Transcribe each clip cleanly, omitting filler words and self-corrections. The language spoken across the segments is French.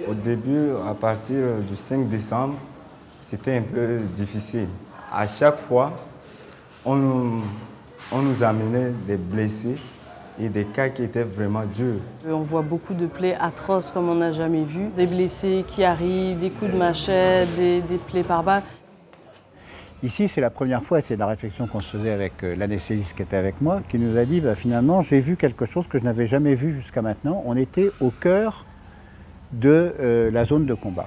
Au début, à partir du 5 décembre, c'était un peu difficile. À chaque fois, on nous amenait des blessés et des cas qui étaient vraiment durs. On voit beaucoup de plaies atroces comme on n'a jamais vu. Des blessés qui arrivent, des coups de machette, des plaies par balle. Ici, c'est la première fois, et c'est la réflexion qu'on se faisait avec l'anesthésiste qui était avec moi, qui nous a dit, finalement, j'ai vu quelque chose que je n'avais jamais vu jusqu'à maintenant. On était au cœur de la zone de combat.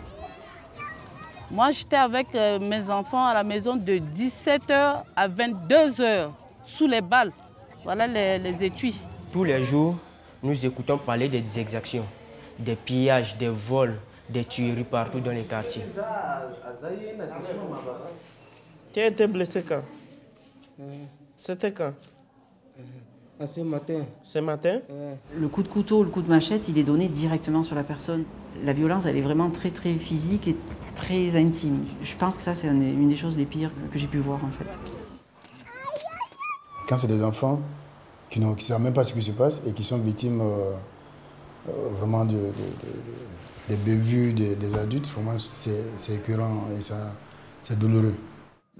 Moi, j'étais avec mes enfants à la maison de 17h à 22h, sous les balles. Voilà les étuis. Tous les jours, nous écoutons parler des exactions, des pillages, des vols, des tueries partout dans les quartiers. Tu as été blessé quand? C'était quand? Ce matin. Ce matin? Le coup de couteau, le coup de machette, il est donné directement sur la personne. La violence, elle est vraiment très physique et très intime. Je pense que ça, c'est une des choses les pires que j'ai pu voir en fait. Quand c'est des enfants qui ne savent même pas ce qui se passe et qui sont victimes vraiment des bévues des adultes, vraiment c'est écœurant et c'est douloureux.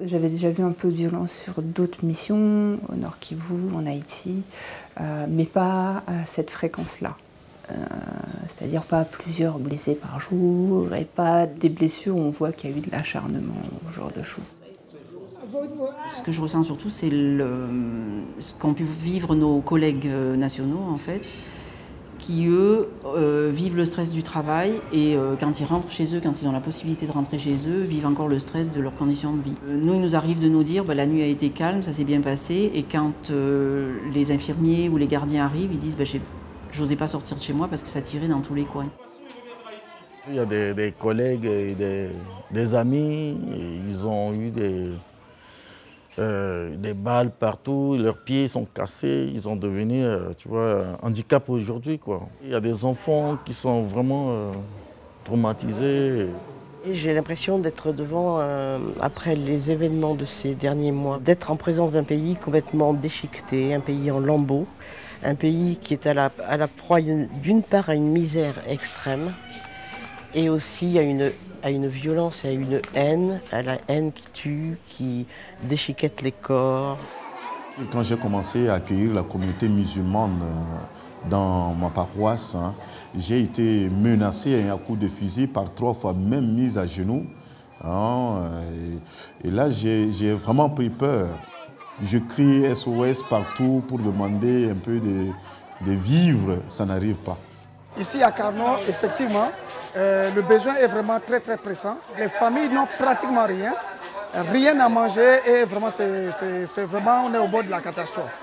J'avais déjà vu un peu de violence sur d'autres missions, au Nord Kivu, en Haïti, mais pas à cette fréquence-là. C'est-à-dire pas plusieurs blessés par jour et pas des blessures où on voit qu'il y a eu de l'acharnement, ce genre de choses. Ce que je ressens surtout, c'est ce qu'ont pu vivre nos collègues nationaux, en fait, qui, eux, vivent le stress du travail et quand ils rentrent chez eux, quand ils ont la possibilité de rentrer chez eux, vivent encore le stress de leurs conditions de vie. Nous, il nous arrive de nous dire la nuit a été calme, ça s'est bien passé, et quand les infirmiers ou les gardiens arrivent, ils disent j'osais pas sortir de chez moi parce que ça tirait dans tous les coins. Il y a des collègues et des amis, ils ont eu des balles partout, leurs pieds sont cassés, ils sont devenus, handicap aujourd'hui, quoi. Il y a des enfants qui sont vraiment traumatisés. J'ai l'impression d'être devant, après les événements de ces derniers mois, d'être en présence d'un pays complètement déchiqueté, un pays en lambeaux, un pays qui est à la proie d'une part à une misère extrême et aussi à une violence et à la haine qui tue, qui déchiquette les corps. Quand j'ai commencé à accueillir la communauté musulmane dans ma paroisse, j'ai été menacé à coups de fusil par 3 fois, même mis à genoux. Et là, j'ai vraiment pris peur. Je crie SOS partout pour demander un peu de vivre, ça n'arrive pas. Ici à Carnot, effectivement, le besoin est vraiment très pressant. Les familles n'ont pratiquement rien à manger et vraiment, on est au bord de la catastrophe.